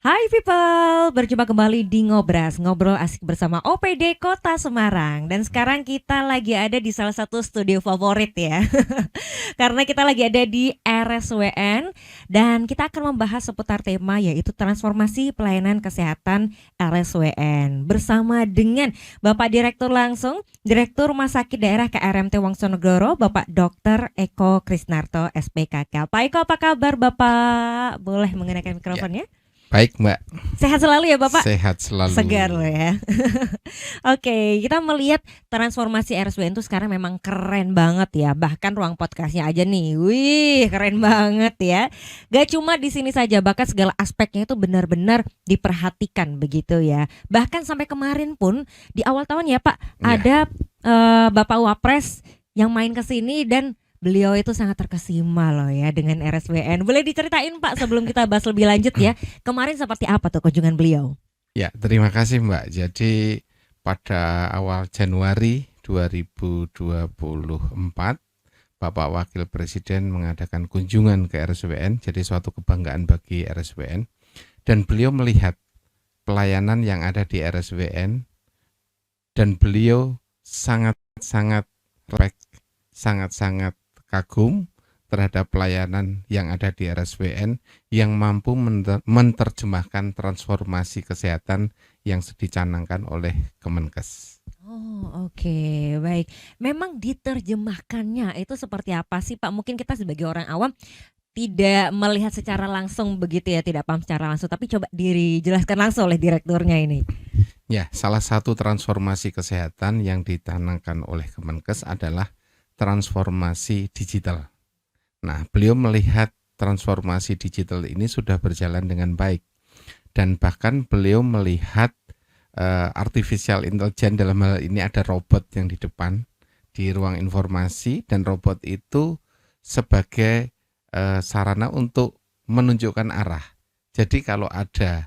Hai people, berjumpa kembali di Ngobras, ngobrol asik bersama OPD Kota Semarang. Dan sekarang kita lagi ada di salah satu studio favorit ya. Karena kita lagi ada di RSWN dan kita akan membahas seputar tema yaitu transformasi pelayanan kesehatan RSWN. Bersama dengan Bapak Direktur langsung, Direktur Rumah Sakit Daerah KRMT Wongsonegoro, Bapak Dr. Eko Krisnarto SPKK. Pak Eko, apa kabar Bapak? Boleh mengenakan Ya, mikrofonnya? baik Mbak, Sehat selalu ya Bapak? sehat selalu. Segar loh ya. Oke, kita melihat transformasi RSWN itu sekarang memang keren banget ya. Bahkan ruang podcastnya aja nih, wih keren banget ya. Gak cuma di sini saja, bahkan segala aspeknya itu benar-benar diperhatikan begitu ya. Bahkan sampai kemarin pun di awal tahun ya Pak, Ya, ada Bapak Wapres yang main ke sini dan beliau itu sangat terkesima loh ya dengan RSWN. Boleh diceritain Pak sebelum kita bahas lebih lanjut ya. Kemarin seperti apa tuh kunjungan beliau? ya, terima kasih Mbak. Jadi pada awal Januari 2024, Bapak Wakil Presiden mengadakan kunjungan ke RSWN, jadi suatu kebanggaan bagi RSWN. Dan beliau melihat pelayanan yang ada di RSWN dan beliau sangat-sangat respect, sangat-sangat kagum terhadap pelayanan yang ada di RSWN yang mampu menerjemahkan transformasi kesehatan yang dicanangkan oleh Kemenkes. Oh, oke, baik. Memang diterjemahkannya itu seperti apa sih Pak? Mungkin kita sebagai orang awam tidak melihat secara langsung begitu ya, tidak paham secara langsung, tapi coba dijelaskan langsung oleh direkturnya ini. Ya, salah satu transformasi kesehatan yang dicanangkan oleh Kemenkes adalah transformasi digital. Nah, beliau melihat transformasi digital ini sudah berjalan dengan baik dan bahkan beliau melihat artificial intelligence, dalam hal ini ada robot yang di depan di ruang informasi, dan robot itu sebagai sarana untuk menunjukkan arah. Jadi kalau ada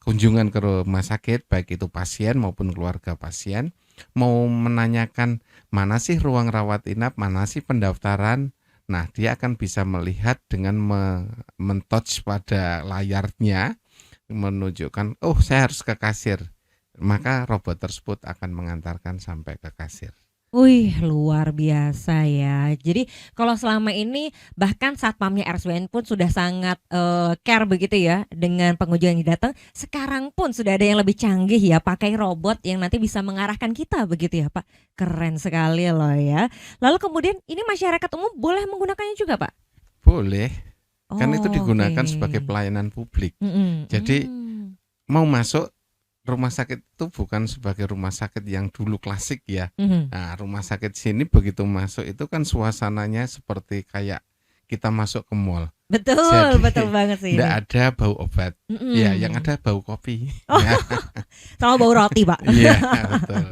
kunjungan ke rumah sakit, baik itu pasien maupun keluarga pasien, mau menanyakan mana sih ruang rawat inap, mana sih pendaftaran, nah dia akan bisa melihat dengan men-touch pada layarnya, menunjukkan, oh saya harus ke kasir, maka robot tersebut akan mengantarkan sampai ke kasir. Wih, luar biasa ya. Jadi kalau selama ini bahkan satpamnya RSWN pun sudah sangat care begitu ya dengan pengunjung yang datang. Sekarang pun sudah ada yang lebih canggih ya, pakai robot yang nanti bisa mengarahkan kita begitu ya Pak. Keren sekali loh ya. Lalu kemudian ini masyarakat umum boleh menggunakannya juga Pak? Boleh, kan itu Oh, oke. digunakan sebagai pelayanan publik. Mm-mm. Jadi mau masuk rumah sakit itu bukan sebagai rumah sakit yang dulu klasik ya. Mhm. Nah, rumah sakit sini begitu masuk itu kan suasananya seperti kayak kita masuk ke mall. Betul, betul Jadi banget sih tidak ini. ada bau obat. Ya, yang Mm-mm. ada bau kopi. Oh, Ya, sama bau roti Pak. iya betul.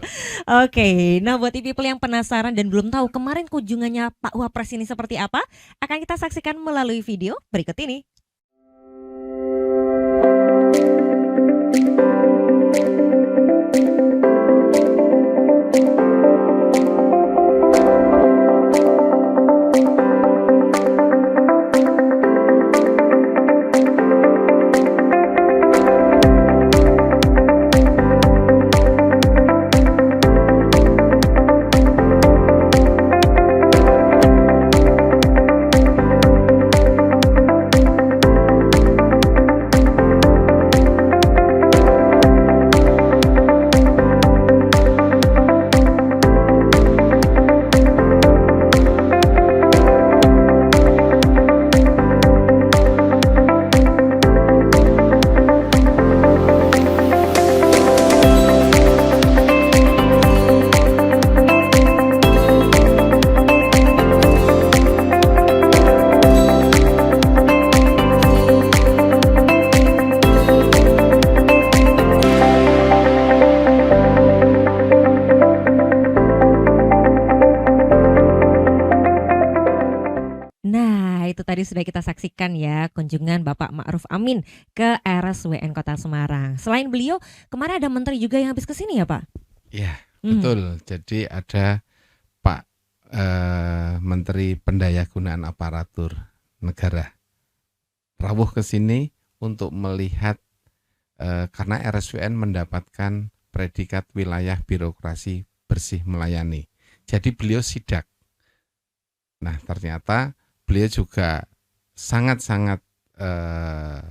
Oke, nah buat people yang penasaran dan belum tahu kemarin kunjungannya Pak Wapres ini seperti apa, akan kita saksikan melalui video berikut ini. Nah, itu tadi sudah kita saksikan ya kunjungan Bapak Ma'ruf Amin ke RSWN Kota Semarang. Selain beliau, kemarin ada menteri juga yang habis ke sini ya, Pak? Ya, Hmm. betul. Jadi ada Pak Menteri Pendayagunaan Aparatur Negara. rawuh ke sini untuk melihat karena RSWN mendapatkan predikat wilayah birokrasi bersih melayani. Jadi beliau sidak. Nah, ternyata beliau juga sangat-sangat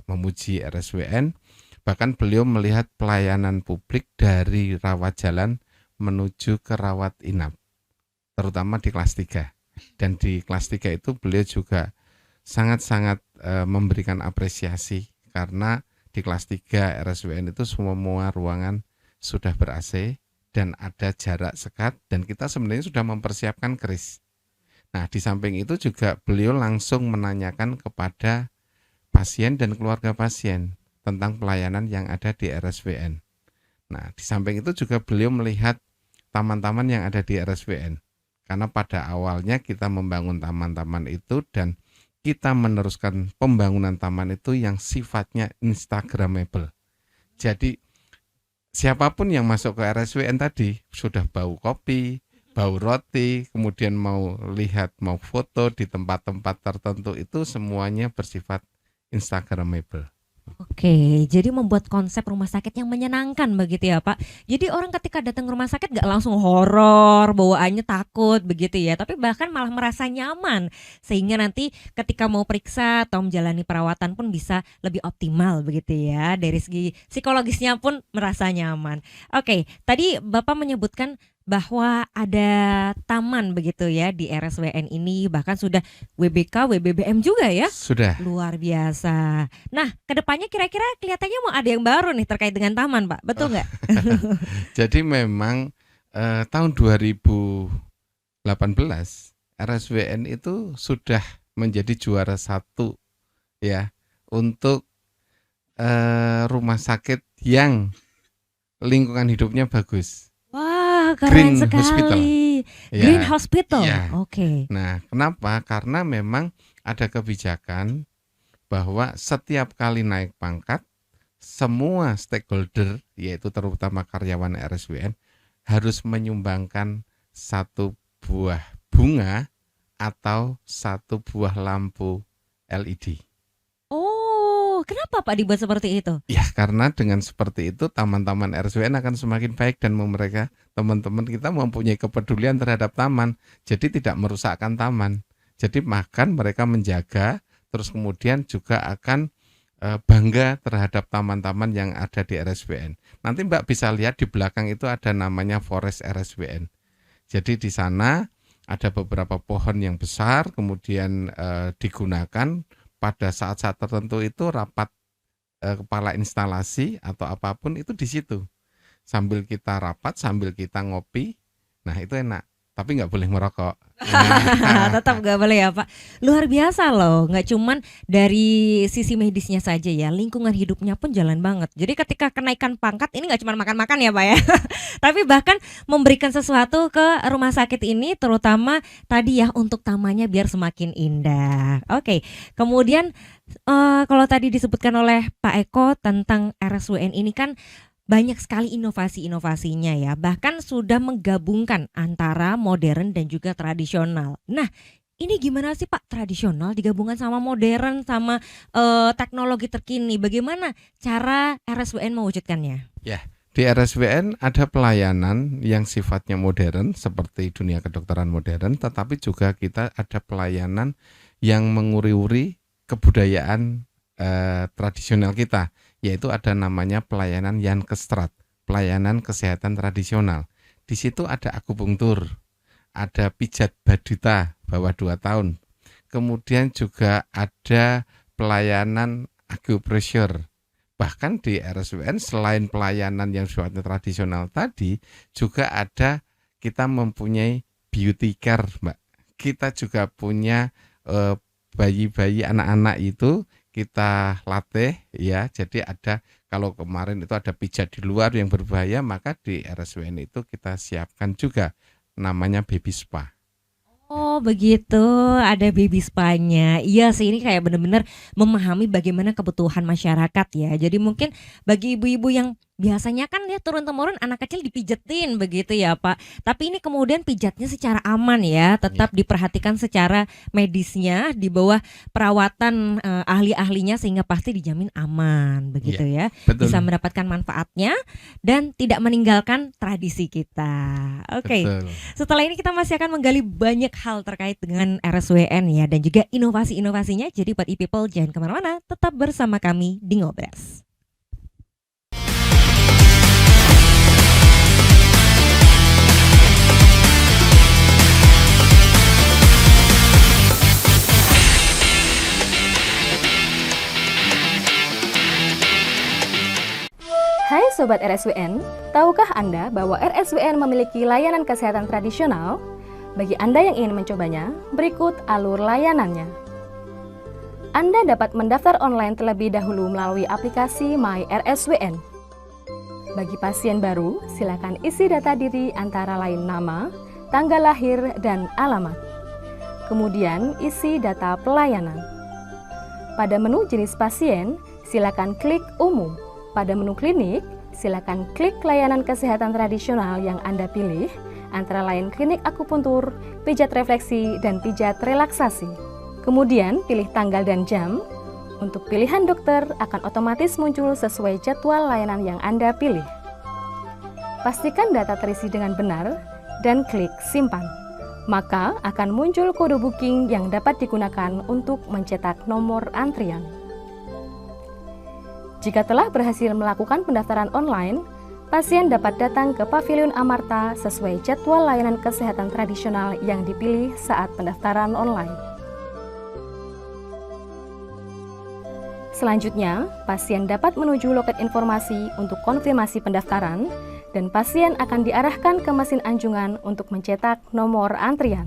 memuji RSWN. Bahkan beliau melihat pelayanan publik dari rawat jalan menuju ke rawat inap, terutama di kelas 3. Dan di kelas 3 itu beliau juga sangat-sangat memberikan apresiasi karena di kelas 3 RSWN itu semua ruangan sudah ber-AC dan ada jarak sekat dan kita sebenarnya sudah mempersiapkan keris. Nah, di samping itu juga beliau langsung menanyakan kepada pasien dan keluarga pasien tentang pelayanan yang ada di RSWN. Nah, di samping itu juga beliau melihat taman-taman yang ada di RSWN. Karena pada awalnya kita membangun taman-taman itu dan kita meneruskan pembangunan taman itu yang sifatnya instagramable. Jadi siapapun yang masuk ke RSWN tadi sudah bau kopi, bau roti, kemudian mau lihat, mau foto di tempat-tempat tertentu itu semuanya bersifat instagramable. Oke, jadi membuat konsep rumah sakit yang menyenangkan begitu ya Pak. Jadi orang ketika datang ke rumah sakit gak langsung horor, bawaannya takut begitu ya, tapi bahkan malah merasa nyaman. Sehingga nanti ketika mau periksa atau menjalani perawatan pun bisa lebih optimal begitu ya. Dari segi psikologisnya pun merasa nyaman. Oke, tadi Bapak menyebutkan bahwa ada taman begitu ya di RSWN ini, bahkan sudah WBK, WBBM juga ya. Sudah. Luar biasa. Nah, kedepannya kira-kira kelihatannya mau ada yang baru nih terkait dengan taman, Pak. Betul nggak? Jadi memang tahun 2018 RSWN itu sudah menjadi juara 1 ya untuk rumah sakit yang lingkungan hidupnya bagus. Wah, keren Green sekali. Hospital. Green Ya, Hospital. ya. Oke. Nah, kenapa? Karena memang ada kebijakan bahwa setiap kali naik pangkat, semua stakeholder, yaitu terutama karyawan RSWN, harus menyumbangkan 1 buah bunga atau 1 buah lampu LED. Oh, kenapa Pak dibuat seperti itu? Ya, karena dengan seperti itu taman-taman RSWN akan semakin baik dan mereka teman-teman kita mempunyai kepedulian terhadap taman. Jadi tidak merusakkan taman. Jadi makan mereka menjaga, terus kemudian juga akan bangga terhadap taman-taman yang ada di RSWN. Nanti Mbak bisa lihat di belakang itu ada namanya Forest RSWN. Jadi di sana ada beberapa pohon yang besar, kemudian digunakan pada saat-saat tertentu itu rapat kepala instalasi atau apapun itu di situ. Sambil kita rapat, sambil kita ngopi, nah itu enak. Tapi nggak boleh merokok. Tetap nggak boleh ya Pak. Luar biasa loh, nggak cuman dari sisi medisnya saja ya, lingkungan hidupnya pun jalan banget. Jadi ketika kenaikan pangkat ini nggak cuma makan-makan ya Pak ya, tapi bahkan memberikan sesuatu ke rumah sakit ini, terutama tadi ya untuk tamannya biar semakin indah. Oke, kemudian kalau tadi disebutkan oleh Pak Eko tentang RSWN ini kan banyak sekali inovasi-inovasinya ya, bahkan sudah menggabungkan antara modern dan juga tradisional. Nah, ini gimana sih Pak, tradisional digabungkan sama modern sama teknologi terkini? Bagaimana cara RSWN mewujudkannya? Ya, di RSWN ada pelayanan yang sifatnya modern seperti dunia kedokteran modern, tetapi juga kita ada pelayanan yang menguri-uri kebudayaan tradisional kita, yaitu ada namanya pelayanan Yankestrat, pelayanan kesehatan tradisional. Di situ ada akupunktur, ada pijat baduta bawah 2 tahun. Kemudian juga ada pelayanan acupressure. Bahkan di RSWN selain pelayanan yang sifatnya tradisional tadi, juga ada kita mempunyai beauty care, Mbak. Kita juga punya bayi-bayi anak-anak itu kita latih ya. Jadi ada, kalau kemarin itu ada pijat di luar yang berbahaya, maka di RSWN itu kita siapkan juga namanya baby spa. Oh, Oh begitu, ada baby spa-nya. Iya sih, ini kayak bener-bener memahami bagaimana kebutuhan masyarakat ya. Jadi mungkin bagi ibu-ibu yang biasanya kan ya turun-temurun anak kecil dipijetin begitu ya Pak. Tapi ini kemudian pijatnya secara aman ya, tetap diperhatikan secara medisnya di bawah perawatan ahli-ahlinya sehingga pasti dijamin aman begitu ya. Betul. Bisa mendapatkan manfaatnya dan tidak meninggalkan tradisi kita. Oke. Betul. Setelah ini kita masih akan menggali banyak hal terkait dengan RSWN ya dan juga inovasi-inovasinya. Jadi buat e-people jangan kemana-mana, tetap bersama kami di Ngobras. Hai Sobat RSWN, tahukah Anda bahwa RSWN memiliki layanan kesehatan tradisional? Bagi Anda yang ingin mencobanya, berikut alur layanannya. Anda dapat mendaftar online terlebih dahulu melalui aplikasi My RSWN. Bagi pasien baru, silakan isi data diri antara lain nama, tanggal lahir, dan alamat. Kemudian isi data pelayanan. Pada menu jenis pasien, silakan klik umum. Pada menu klinik, silakan klik layanan kesehatan tradisional yang Anda pilih, antara lain klinik akupuntur, pijat refleksi, dan pijat relaksasi. Kemudian pilih tanggal dan jam. Untuk pilihan dokter akan otomatis muncul sesuai jadwal layanan yang Anda pilih. Pastikan data terisi dengan benar dan klik simpan. Maka akan muncul kode booking yang dapat digunakan untuk mencetak nomor antrian. Jika telah berhasil melakukan pendaftaran online, pasien dapat datang ke Pavilion Amarta sesuai jadwal layanan kesehatan tradisional yang dipilih saat pendaftaran online. Selanjutnya, pasien dapat menuju loket informasi untuk konfirmasi pendaftaran dan pasien akan diarahkan ke mesin anjungan untuk mencetak nomor antrian.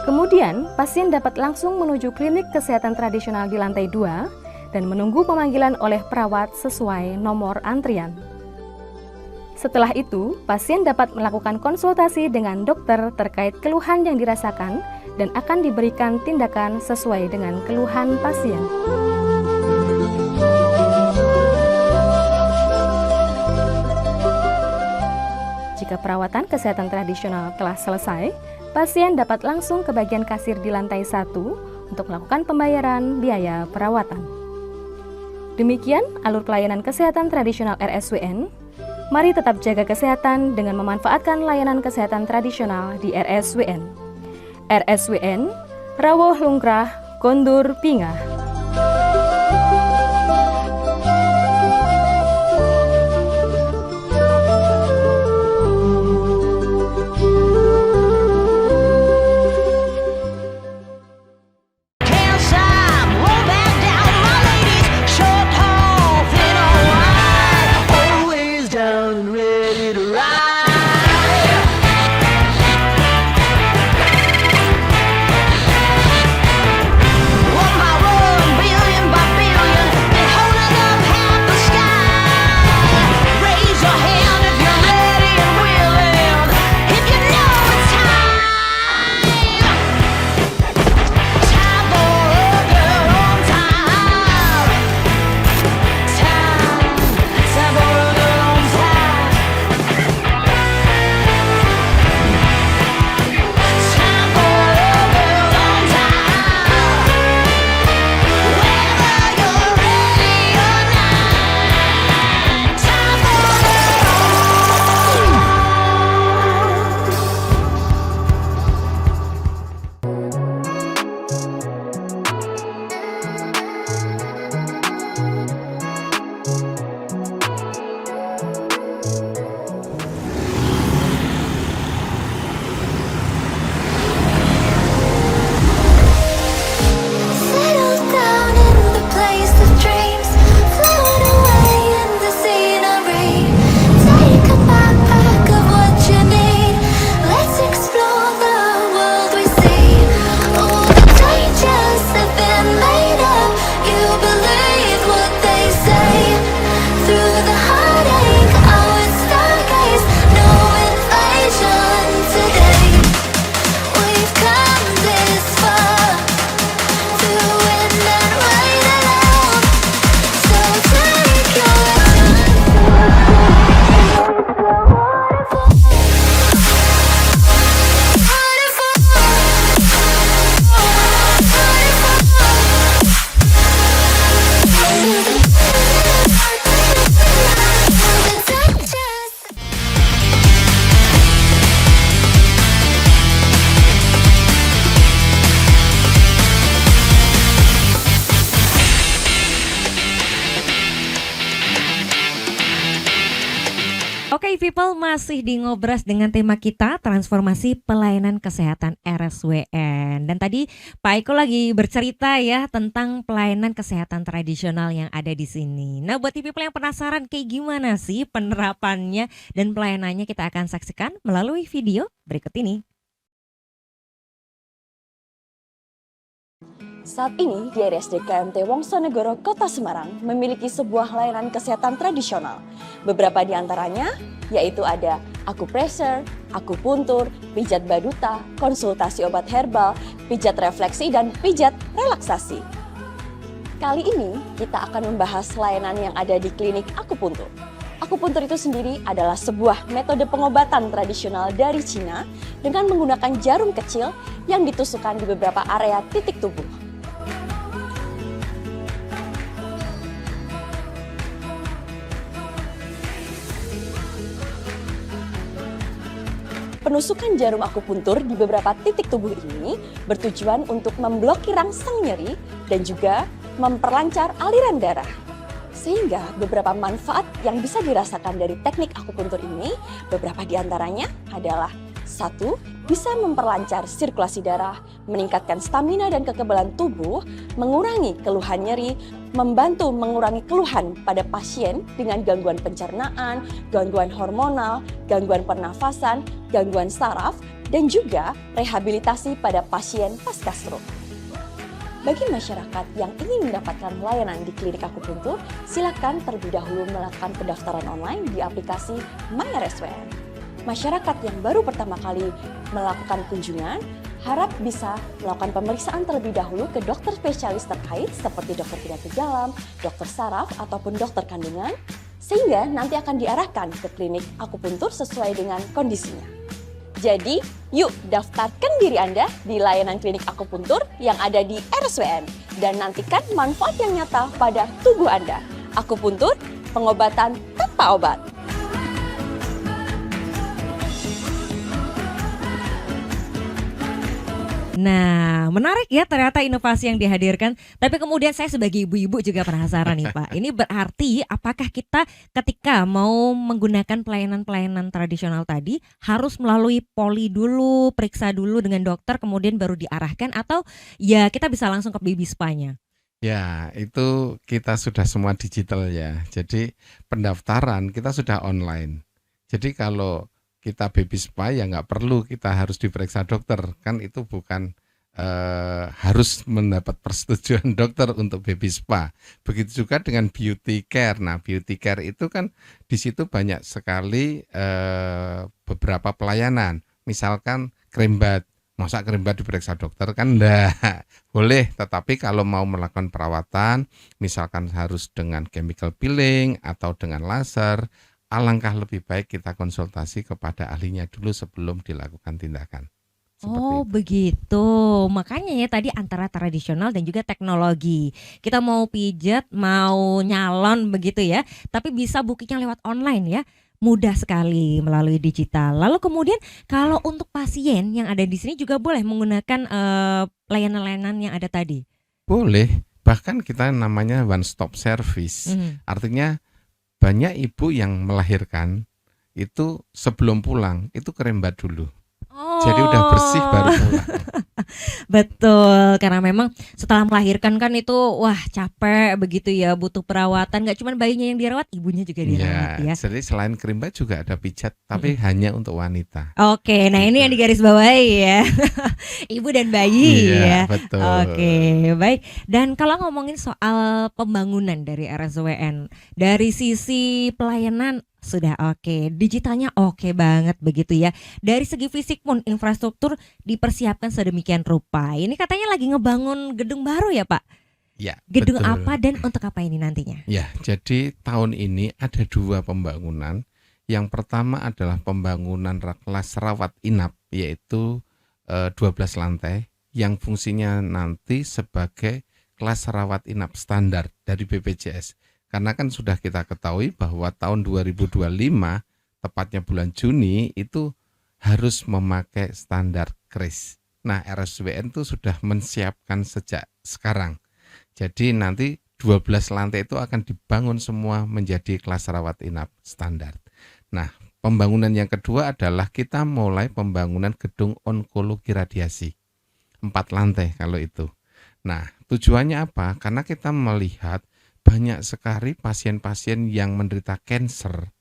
Kemudian, pasien dapat langsung menuju klinik kesehatan tradisional di lantai 2 dan menunggu pemanggilan oleh perawat sesuai nomor antrian. Setelah itu, pasien dapat melakukan konsultasi dengan dokter terkait keluhan yang dirasakan dan akan diberikan tindakan sesuai dengan keluhan pasien. Jika perawatan kesehatan tradisional telah selesai, pasien dapat langsung ke bagian kasir di lantai 1 untuk melakukan pembayaran biaya perawatan. Demikian alur pelayanan kesehatan tradisional RSWN. Mari tetap jaga kesehatan dengan memanfaatkan layanan kesehatan tradisional di RSWN. RSWN, Rawuh Lungkrah, Kondur Pingah. On my road. Oke people, masih di Ngobras dengan tema kita transformasi pelayanan kesehatan RSWN. Dan tadi Pak Eko lagi bercerita ya tentang pelayanan kesehatan tradisional yang ada di sini. Nah buat people yang penasaran kayak gimana sih penerapannya dan pelayanannya, kita akan saksikan melalui video berikut ini. Saat ini di RSD KMT Wongsonegoro, Kota Semarang memiliki sebuah layanan kesehatan tradisional. Beberapa di antaranya yaitu ada akupressure, akupuntur, pijat baduta, konsultasi obat herbal, pijat refleksi, dan pijat relaksasi. Kali ini kita akan membahas layanan yang ada di klinik akupuntur. Akupuntur itu sendiri adalah sebuah metode pengobatan tradisional dari Cina dengan menggunakan jarum kecil yang ditusukkan di beberapa area titik tubuh. Penusukan jarum akupuntur di beberapa titik tubuh ini bertujuan untuk memblokir rangsang nyeri dan juga memperlancar aliran darah. Sehingga beberapa manfaat yang bisa dirasakan dari teknik akupuntur ini, beberapa di antaranya adalah: 1. Bisa memperlancar sirkulasi darah, meningkatkan stamina dan kekebalan tubuh, mengurangi keluhan nyeri, membantu mengurangi keluhan pada pasien dengan gangguan pencernaan, gangguan hormonal, gangguan pernafasan, gangguan saraf, dan juga rehabilitasi pada pasien pasca stroke. Bagi masyarakat yang ingin mendapatkan layanan di klinik akupuntur, silakan terlebih dahulu melakukan pendaftaran online di aplikasi MyRSWN. Masyarakat yang baru pertama kali melakukan kunjungan harap bisa melakukan pemeriksaan terlebih dahulu ke dokter spesialis terkait seperti dokter penyakit dalam, dokter saraf, ataupun dokter kandungan, sehingga nanti akan diarahkan ke klinik akupuntur sesuai dengan kondisinya. Jadi, yuk daftarkan diri Anda di layanan klinik akupuntur yang ada di RSWN dan nantikan manfaat yang nyata pada tubuh Anda. Akupuntur, pengobatan tanpa obat. Nah, menarik ya ternyata inovasi yang dihadirkan. Tapi kemudian saya sebagai ibu-ibu juga penasaran nih Pak. Ini berarti apakah kita ketika mau menggunakan pelayanan-pelayanan tradisional tadi harus melalui poli dulu, periksa dulu dengan dokter, kemudian baru diarahkan, atau ya kita bisa langsung ke baby spa-nya? Ya, itu kita sudah semua digital ya. Jadi pendaftaran kita sudah online. Jadi kalau kita baby spa ya nggak perlu kita harus diperiksa dokter, kan itu bukan harus mendapat persetujuan dokter untuk baby spa. Begitu juga dengan beauty care. Nah, beauty care itu kan di situ banyak sekali beberapa pelayanan. Misalkan krembat, masa krembat diperiksa dokter kan enggak boleh. Tetapi kalau mau melakukan perawatan, misalkan harus dengan chemical peeling atau dengan laser, alangkah lebih baik kita konsultasi kepada ahlinya dulu sebelum dilakukan tindakan. Oh begitu, makanya ya tadi antara tradisional dan juga teknologi. Kita mau pijat, mau nyalon begitu ya, tapi bisa bookingnya lewat online ya. Mudah sekali melalui digital. Lalu kemudian kalau untuk pasien yang ada di sini juga boleh menggunakan layanan-layanan yang ada tadi? Boleh, bahkan kita namanya one stop service. Artinya banyak ibu yang melahirkan itu sebelum pulang itu krembat dulu. Jadi udah bersih baru pulang. Betul, karena memang setelah melahirkan kan itu wah capek begitu ya, butuh perawatan. Gak cuma bayinya yang dirawat, ibunya juga dirawat ya. Jadi selain krembat juga ada pijat, tapi hanya untuk wanita. Oke, nah ini yang digarisbawahi ya. Ibu dan bayi ya. Betul. Oke, baik. Dan kalau ngomongin soal pembangunan dari RSWN, dari sisi pelayanan sudah oke, digitalnya oke banget begitu ya. Dari segi fisik pun infrastruktur dipersiapkan sedemikian rupa. Ini katanya lagi ngebangun gedung baru ya Pak? Ya, gedung betul. apa dan untuk apa ini nantinya? Ya, jadi tahun ini ada 2 pembangunan. Yang pertama adalah pembangunan kelas rawat inap, yaitu 12 lantai yang fungsinya nanti sebagai kelas rawat inap standar dari BPJS. Karena kan sudah kita ketahui bahwa tahun 2025, tepatnya bulan Juni, itu harus memakai standar KRIS. Nah, RSWN itu sudah menyiapkan sejak sekarang. Jadi nanti 12 lantai itu akan dibangun semua menjadi kelas rawat inap standar. Nah, pembangunan yang kedua adalah kita mulai pembangunan gedung onkologi radiasi. 4 lantai kalau itu. Nah, tujuannya apa? Karena kita melihat banyak sekali pasien-pasien yang menderita kanker.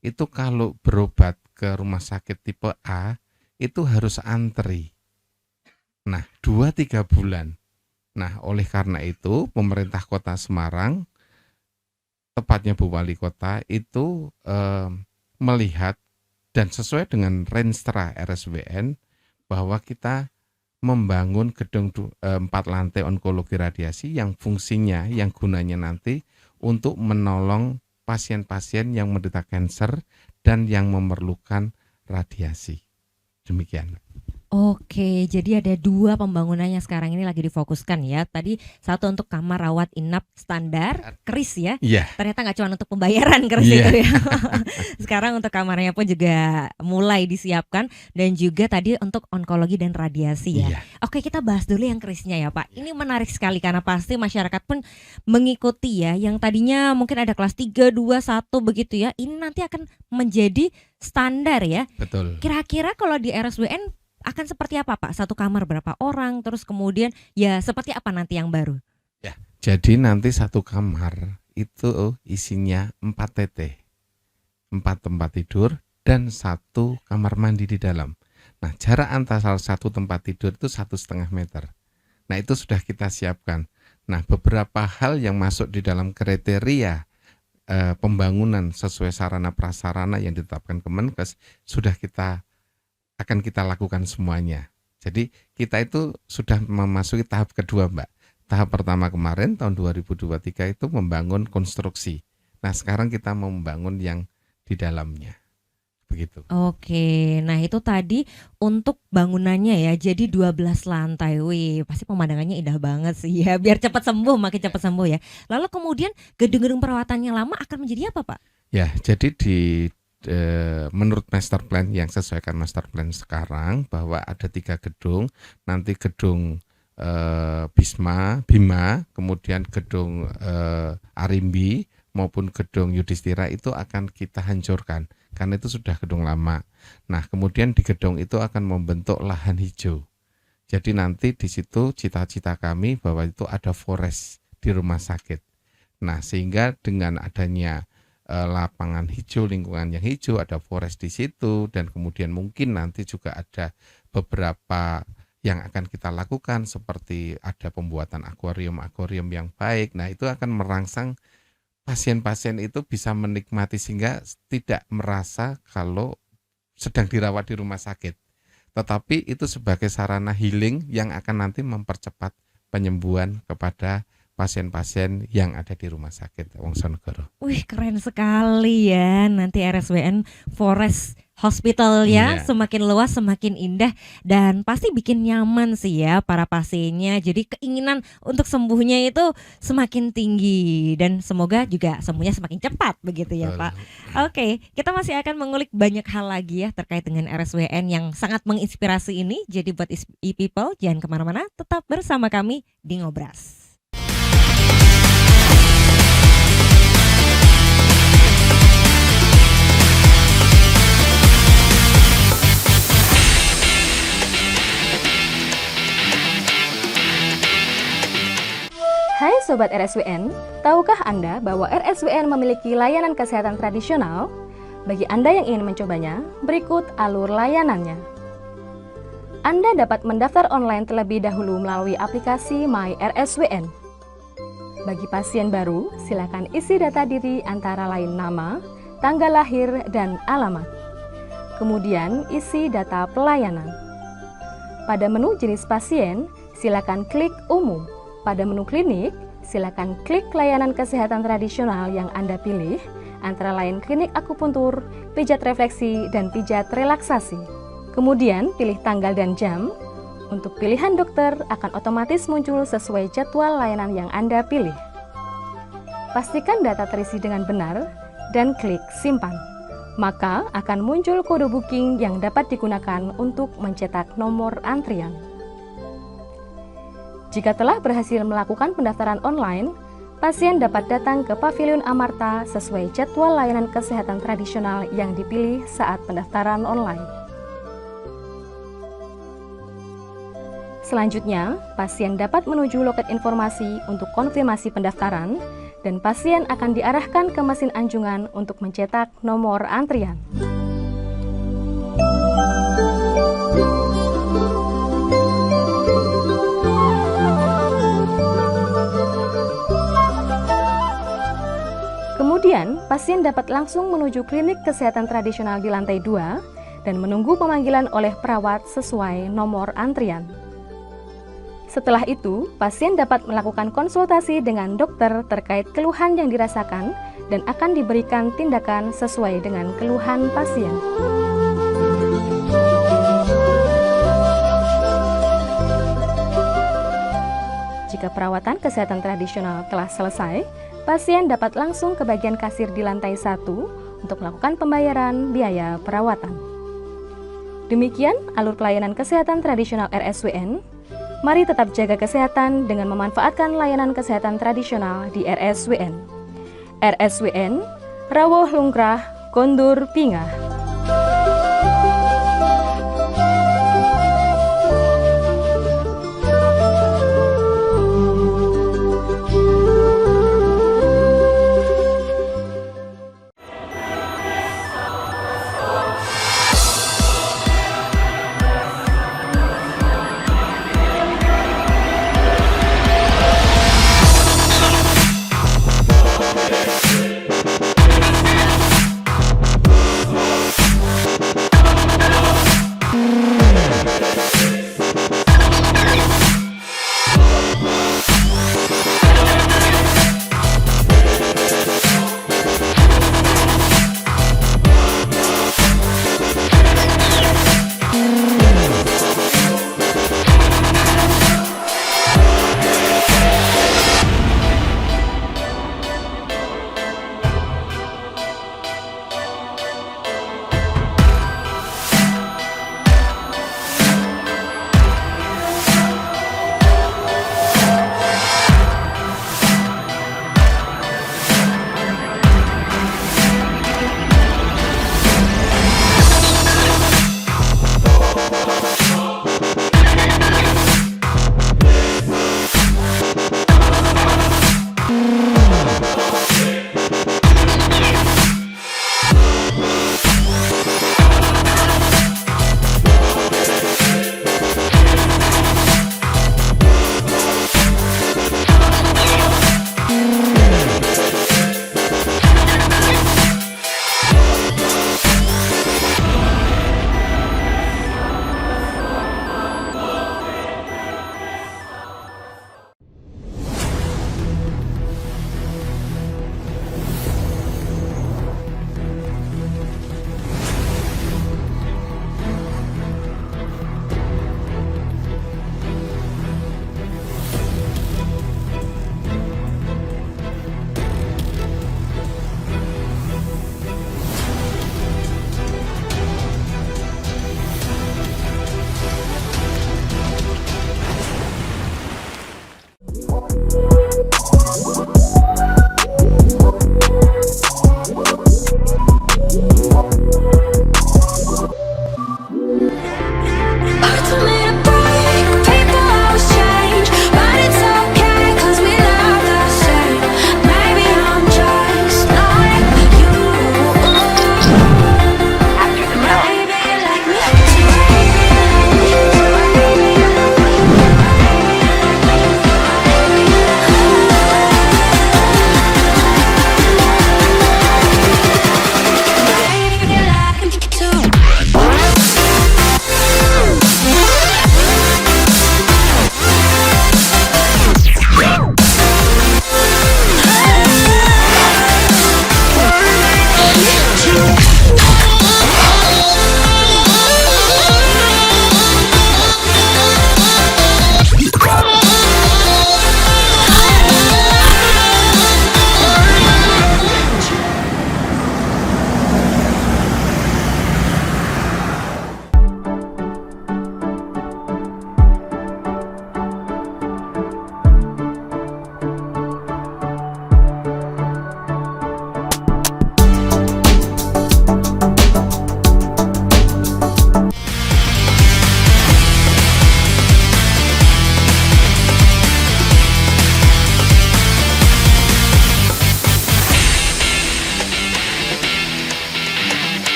Itu kalau berobat ke rumah sakit tipe A, itu harus antri. Nah, 2-3 bulan. Nah, oleh karena itu, pemerintah Kota Semarang, tepatnya Bu Wali Kota, itu melihat dan sesuai dengan Renstra RSWN bahwa kita membangun gedung 4 lantai onkologi radiasi yang fungsinya, yang gunanya nanti untuk menolong pasien-pasien yang menderita kanker dan yang memerlukan radiasi. Demikian. Oke, jadi ada 2 pembangunannya sekarang ini lagi difokuskan ya. Tadi satu untuk kamar rawat inap standar, keris ya. Iya. Ternyata nggak cuma untuk pembayaran keris Iya. itu ya. Sekarang untuk kamarnya pun juga mulai disiapkan dan juga tadi untuk onkologi dan radiasi ya. Iya. Oke, kita bahas dulu yang kerisnya ya Pak. Ini menarik sekali karena pasti masyarakat pun mengikuti ya. Yang tadinya mungkin ada kelas 3, 2, 1 begitu ya. Ini nanti akan menjadi standar ya. Betul. Kira-kira kalau di RSWN akan seperti apa Pak? Satu kamar berapa orang? Terus kemudian ya seperti apa nanti yang baru? Ya, jadi nanti satu kamar itu isinya 4 TT, 4 tempat tidur dan 1 kamar mandi di dalam. Nah, jarak antara satu tempat tidur itu 1,5 meter. Nah, itu sudah kita siapkan. Nah, beberapa hal yang masuk di dalam kriteria pembangunan sesuai sarana prasarana yang ditetapkan Kemenkes akan kita lakukan semuanya. Jadi kita itu sudah memasuki tahap kedua, Mbak. Tahap pertama kemarin tahun 2023 itu membangun konstruksi. Nah, sekarang kita mau membangun yang di dalamnya. Begitu. Oke, nah itu tadi untuk bangunannya ya. Jadi 12 lantai. Wih, pasti pemandangannya indah banget sih ya. Biar cepat sembuh, makin cepat sembuh ya. Lalu kemudian gedung-gedung perawatannya lama akan menjadi apa, Pak? Ya, jadi menurut master plan yang sesuaikan master plan sekarang bahwa ada 3 gedung, nanti gedung Bima, kemudian gedung Arimbi maupun gedung Yudhistira itu akan kita hancurkan karena itu sudah gedung lama. Nah, kemudian di gedung itu akan membentuk lahan hijau. Jadi nanti di situ cita-cita kami bahwa itu ada forest di rumah sakit. Nah, sehingga dengan adanya lapangan hijau, lingkungan yang hijau, ada forest di situ, dan kemudian mungkin nanti juga ada beberapa yang akan kita lakukan seperti ada pembuatan akuarium yang baik. Nah, itu akan merangsang pasien-pasien itu bisa menikmati sehingga tidak merasa kalau sedang dirawat di rumah sakit. Tetapi itu sebagai sarana healing yang akan nanti mempercepat penyembuhan kepada pasien-pasien yang ada di rumah sakit Wongsonegoro. Wih, keren sekali ya. Nanti RSWN Forest Hospital ya, semakin luas semakin indah dan pasti bikin nyaman sih ya para pasiennya. Jadi keinginan untuk sembuhnya itu semakin tinggi dan semoga juga sembuhnya semakin cepat begitu ya, Pak. Oke, kita masih akan mengulik banyak hal lagi ya terkait dengan RSWN yang sangat menginspirasi ini. Jadi buat e-people jangan kemana-mana, tetap bersama kami di Ngobras. Hai Sobat RSWN, tahukah Anda bahwa RSWN memiliki layanan kesehatan tradisional? Bagi Anda yang ingin mencobanya, berikut alur layanannya. Anda dapat mendaftar online terlebih dahulu melalui aplikasi My RSWN. Bagi pasien baru, silakan isi data diri antara lain nama, tanggal lahir, dan alamat. Kemudian isi data pelayanan. Pada menu jenis pasien, silakan klik umum. Pada menu klinik, silakan klik layanan kesehatan tradisional yang Anda pilih, antara lain klinik akupuntur, pijat refleksi, dan pijat relaksasi. Kemudian pilih tanggal dan jam. Untuk pilihan dokter akan otomatis muncul sesuai jadwal layanan yang Anda pilih. Pastikan data terisi dengan benar dan klik simpan. Maka akan muncul kode booking yang dapat digunakan untuk mencetak nomor antrian. Jika telah berhasil melakukan pendaftaran online, pasien dapat datang ke Pavilion Amarta sesuai jadwal layanan kesehatan tradisional yang dipilih saat pendaftaran online. Selanjutnya, pasien dapat menuju loket informasi untuk konfirmasi pendaftaran dan pasien akan diarahkan ke mesin anjungan untuk mencetak nomor antrian. Kemudian, pasien dapat langsung menuju klinik kesehatan tradisional di lantai 2 dan menunggu pemanggilan oleh perawat sesuai nomor antrian. Setelah itu, pasien dapat melakukan konsultasi dengan dokter terkait keluhan yang dirasakan dan akan diberikan tindakan sesuai dengan keluhan pasien. Jika perawatan kesehatan tradisional telah selesai, pasien dapat langsung ke bagian kasir di lantai 1 untuk melakukan pembayaran biaya perawatan. Demikian alur pelayanan kesehatan tradisional RSWN. Mari tetap jaga kesehatan dengan memanfaatkan layanan kesehatan tradisional di RSWN. RSWN, Rawuh Lungkrah, Kondur Pingah.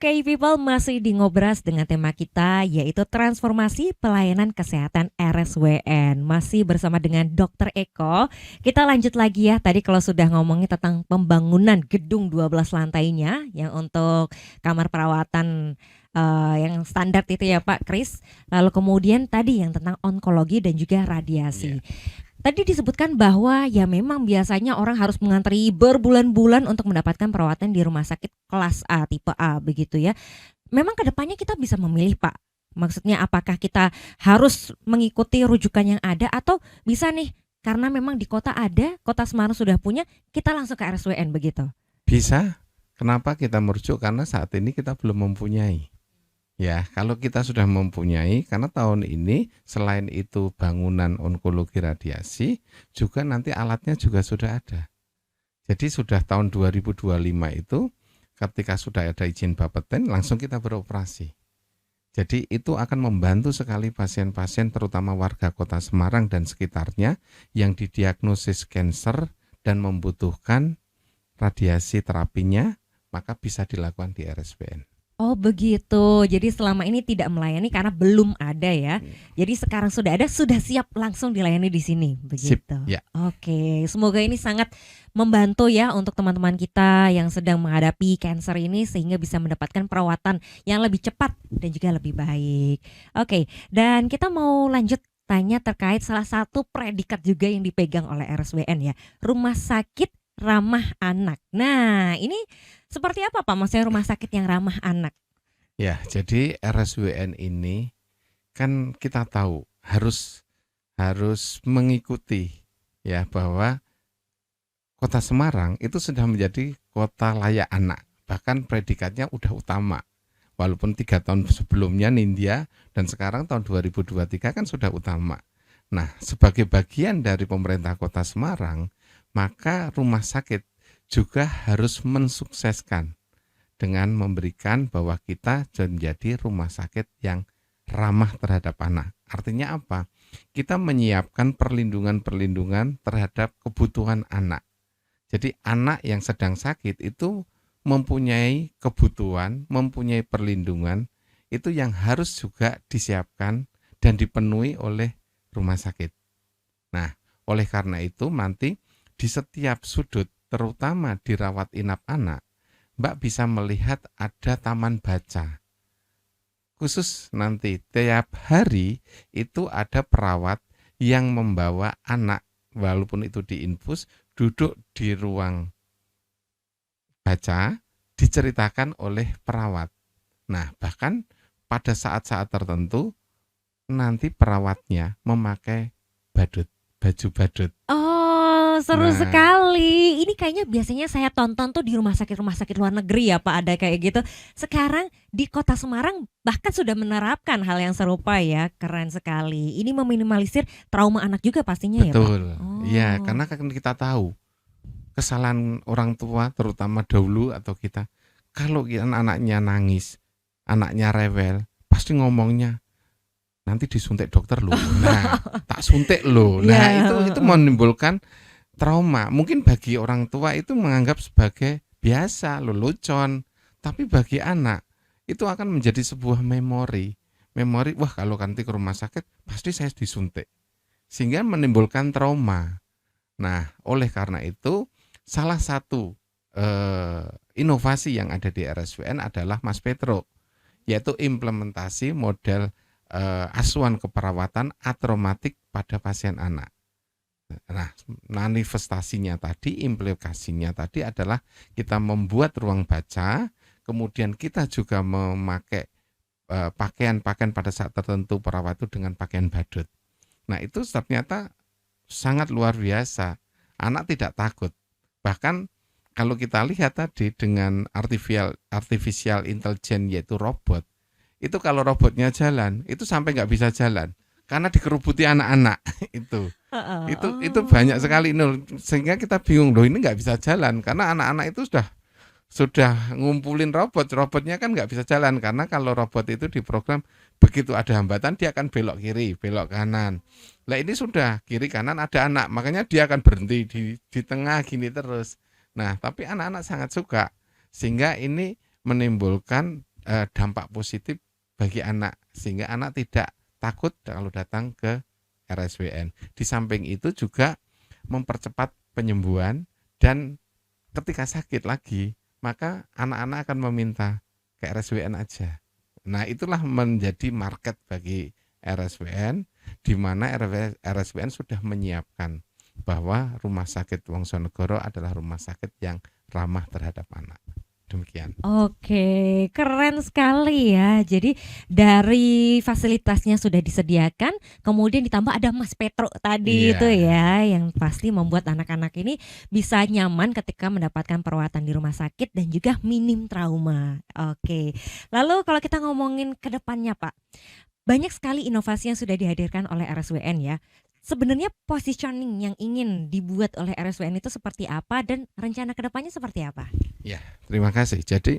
Oke, people, masih di Ngobras dengan tema kita yaitu transformasi pelayanan kesehatan RSWN. Masih bersama dengan Dr. Eko. Kita lanjut lagi ya. Tadi kalau sudah ngomongin tentang pembangunan gedung 12 lantainya yang untuk kamar perawatan yang standar itu ya Pak Kris. Lalu kemudian tadi yang tentang onkologi dan juga radiasi. Tadi disebutkan bahwa ya memang biasanya orang harus mengantri berbulan-bulan untuk mendapatkan perawatan di rumah sakit kelas A, tipe A begitu ya. Memang kedepannya kita bisa memilih Pak. Maksudnya apakah kita harus mengikuti rujukan yang ada atau bisa nih karena memang di kota ada, kota Semarang sudah punya, kita langsung ke RSWN begitu? Bisa. Kenapa kita merujuk? Karena saat ini kita belum mempunyai. Ya, kalau kita sudah mempunyai, karena tahun ini selain itu bangunan onkologi radiasi, juga nanti alatnya juga sudah ada. Jadi sudah tahun 2025 itu, ketika sudah ada izin Bapeten, langsung kita beroperasi. Jadi itu akan membantu sekali pasien-pasien, terutama warga kota Semarang dan sekitarnya, yang didiagnosis kanker dan membutuhkan radiasi terapinya, maka bisa dilakukan di RSWN. Oh begitu, jadi selama ini tidak melayani karena belum ada ya. Jadi sekarang sudah ada, sudah siap langsung dilayani di sini, begitu. Sip, ya. Oke, semoga ini sangat membantu ya untuk teman-teman kita yang sedang menghadapi kanker ini sehingga bisa mendapatkan perawatan yang lebih cepat dan juga lebih baik. Oke, dan kita mau lanjut tanya terkait salah satu predikat juga yang dipegang oleh RSWN ya, rumah sakit ramah anak. Nah, ini seperti apa Pak maksudnya rumah sakit yang ramah anak? Ya, jadi RSWN ini kan kita tahu harus mengikuti ya bahwa Kota Semarang itu sudah menjadi kota layak anak. Bahkan predikatnya udah utama. Walaupun 3 tahun sebelumnya Nindya dan sekarang tahun 2023 kan sudah utama. Nah, sebagai bagian dari pemerintah Kota Semarang, maka rumah sakit juga harus mensukseskan dengan memberikan bahwa kita menjadi rumah sakit yang ramah terhadap anak. Artinya apa? Kita menyiapkan perlindungan-perlindungan terhadap kebutuhan anak. Jadi anak yang sedang sakit itu mempunyai kebutuhan, mempunyai perlindungan, itu yang harus juga disiapkan dan dipenuhi oleh rumah sakit. Nah, oleh karena itu nanti di setiap sudut, terutama di rawat inap anak, Mbak bisa melihat ada taman baca. Khusus nanti tiap hari itu ada perawat yang membawa anak, walaupun itu diinfus, duduk di ruang baca, diceritakan oleh perawat. Nah, bahkan pada saat-saat tertentu, nanti perawatnya memakai baju badut. Oh, seru sekali. Ini kayaknya biasanya saya tonton tuh di rumah sakit luar negeri ya Pak, ada kayak gitu. Sekarang di Kota Semarang bahkan sudah menerapkan hal yang serupa ya. Keren sekali. Ini meminimalisir trauma anak juga pastinya. Betul. Ya Pak. Ya, karena kan kita tahu kesalahan orang tua terutama dahulu atau kita, kalau anaknya nangis, anaknya rewel, pasti ngomongnya nanti disuntik dokter loh. Nah, tak suntik loh. Nah, itu menimbulkan trauma. Mungkin bagi orang tua itu menganggap sebagai biasa, lelucon. Tapi bagi anak itu akan menjadi sebuah memori. Memori, wah kalau nanti ke rumah sakit pasti saya disuntik. Sehingga menimbulkan trauma. Nah, oleh karena itu salah satu inovasi yang ada di RSWN adalah Mas Petro, yaitu implementasi model asuhan keperawatan atraumatik pada pasien anak. Nah, manifestasinya tadi, implikasinya tadi adalah kita membuat ruang baca, kemudian kita juga memakai pakaian-pakaian pada saat tertentu perawat itu dengan pakaian badut. Nah, itu ternyata sangat luar biasa. Anak tidak takut. Bahkan kalau kita lihat tadi dengan artificial intelligence yaitu robot, itu kalau robotnya jalan, itu sampai nggak bisa jalan karena dikerubuti anak-anak itu banyak sekali sehingga kita bingung loh ini nggak bisa jalan karena anak-anak itu sudah ngumpulin robotnya kan nggak bisa jalan karena kalau robot itu diprogram begitu ada hambatan dia akan belok kiri, belok kanan. Nah ini sudah kiri kanan ada anak makanya dia akan berhenti di tengah gini terus. Nah tapi anak-anak sangat suka sehingga ini menimbulkan dampak positif bagi anak, sehingga anak tidak takut kalau datang ke RSWN. Di samping itu juga mempercepat penyembuhan, dan ketika sakit lagi maka anak-anak akan meminta ke RSWN aja. Nah, itulah menjadi market bagi RSWN, di mana RSWN sudah menyiapkan bahwa Rumah Sakit Wongsonegoro adalah rumah sakit yang ramah terhadap anak. Demikian. Oke, keren sekali ya. Jadi dari fasilitasnya sudah disediakan, kemudian ditambah ada Mas Petro tadi Iya. itu ya, yang pasti membuat anak-anak ini bisa nyaman ketika mendapatkan perawatan di rumah sakit dan juga minim trauma. Oke, lalu kalau kita ngomongin ke depannya Pak, banyak sekali inovasi yang sudah dihadirkan oleh RSWN ya. Sebenarnya positioning yang ingin dibuat oleh RSWN itu seperti apa dan rencana ke depannya seperti apa? Terima kasih. Jadi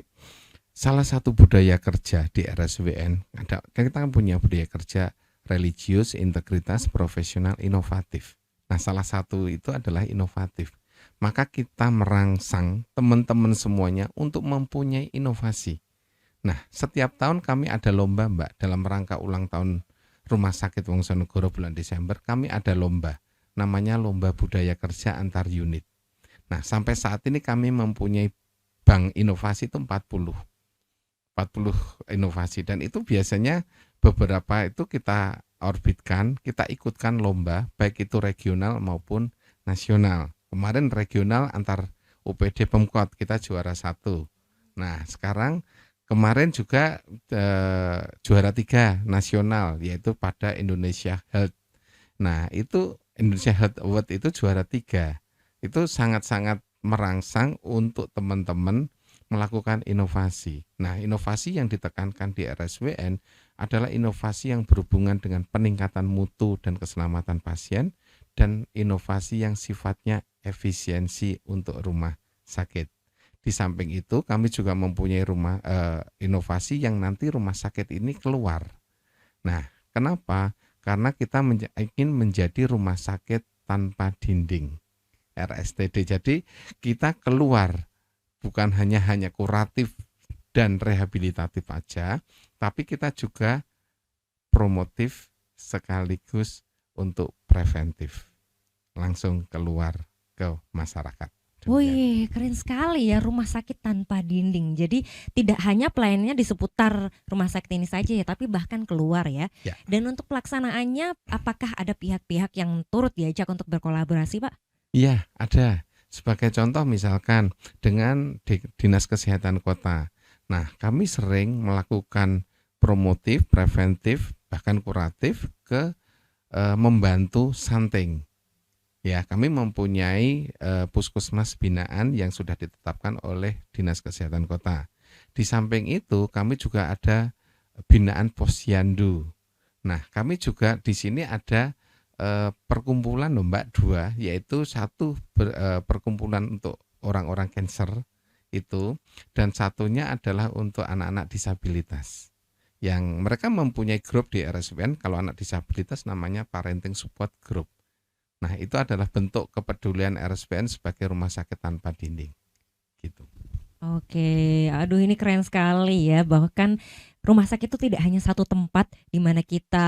salah satu budaya kerja di RSWN, kita kan punya budaya kerja religius, integritas, profesional, inovatif. Nah, salah satu itu adalah inovatif. Maka kita merangsang teman-teman semuanya untuk mempunyai inovasi. Nah, setiap tahun kami ada lomba, Mbak, dalam rangka ulang tahun Rumah Sakit Wongsonegoro bulan Desember, kami ada lomba, namanya Lomba Budaya Kerja Antar Unit. Nah, sampai saat ini kami mempunyai bank inovasi itu 40 inovasi, dan itu biasanya beberapa itu kita orbitkan, kita ikutkan lomba, baik itu regional maupun nasional. Kemarin regional antar UPD Pemkot kita juara 1. Nah, sekarang kemarin juga juara 3 nasional, yaitu pada Indonesia Health. Nah, itu Indonesia Health Award itu juara 3. Itu sangat-sangat merangsang untuk teman-teman melakukan inovasi. Nah, inovasi yang ditekankan di RSWN adalah inovasi yang berhubungan dengan peningkatan mutu dan keselamatan pasien, dan inovasi yang sifatnya efisiensi untuk rumah sakit. Di samping itu kami juga mempunyai inovasi yang nanti rumah sakit ini keluar. Nah, kenapa? Karena kita ingin menjadi rumah sakit tanpa dinding, RSTD. Jadi kita keluar, bukan hanya kuratif dan rehabilitatif aja, tapi kita juga promotif sekaligus untuk preventif. Langsung keluar ke masyarakat. Wih, keren sekali ya, rumah sakit tanpa dinding. Jadi tidak hanya pelayanannya di seputar rumah sakit ini saja ya, tapi bahkan keluar ya. Ya. Dan untuk pelaksanaannya, apakah ada pihak-pihak yang turut diajak untuk berkolaborasi, Pak? Iya, ada. Sebagai contoh misalkan dengan Dinas Kesehatan Kota. Nah, kami sering melakukan promotif, preventif, bahkan kuratif ke membantu stunting. Ya, kami mempunyai puskesmas binaan yang sudah ditetapkan oleh Dinas Kesehatan Kota. Di samping itu, kami juga ada binaan posyandu. Nah, kami juga di sini ada perkumpulan loh Mbak, 2, yaitu satu perkumpulan untuk orang-orang cancer itu, dan satunya adalah untuk anak-anak disabilitas. Yang mereka mempunyai grup di RSWN, kalau anak disabilitas namanya Parenting Support Group. Nah, itu adalah bentuk kepedulian RSWN sebagai rumah sakit tanpa dinding. Gitu. Oke, aduh ini keren sekali ya. Bahkan rumah sakit itu tidak hanya satu tempat di mana kita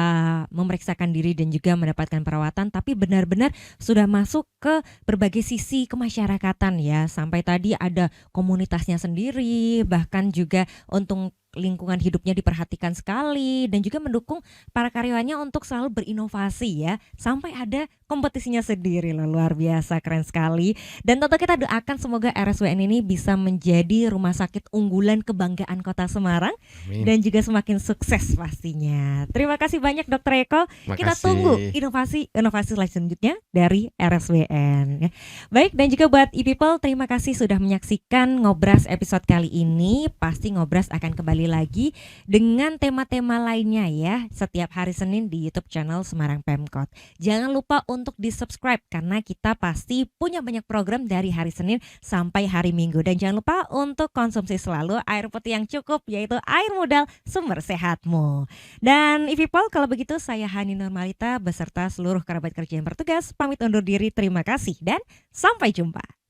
memeriksakan diri dan juga mendapatkan perawatan, tapi benar-benar sudah masuk ke berbagai sisi kemasyarakatan ya. Sampai tadi ada komunitasnya sendiri, bahkan juga untuk lingkungan hidupnya diperhatikan sekali, dan juga mendukung para karyawannya untuk selalu berinovasi ya, sampai ada kompetisinya sendiri loh. Luar biasa, keren sekali. Dan tentu kita doakan semoga RSWN ini bisa menjadi rumah sakit unggulan kebanggaan Kota Semarang. Amin. Dan juga semakin sukses pastinya. Terima kasih banyak Dr. Eko. Kita tunggu inovasi selanjutnya dari RSWN. Baik, dan juga buat e-people, terima kasih sudah menyaksikan Ngobras episode kali ini. Pasti Ngobras akan kembali lagi dengan tema-tema lainnya ya, setiap hari Senin di YouTube channel Semarang Pemkot. Jangan lupa untuk di-subscribe karena kita pasti punya banyak program dari hari Senin sampai hari Minggu. Dan jangan lupa untuk konsumsi selalu air putih yang cukup, yaitu air modal sumber sehatmu. Dan e-people, kalau begitu saya Hani Nurmalita beserta seluruh kerabat kerja yang bertugas pamit undur diri. Terima kasih dan sampai jumpa.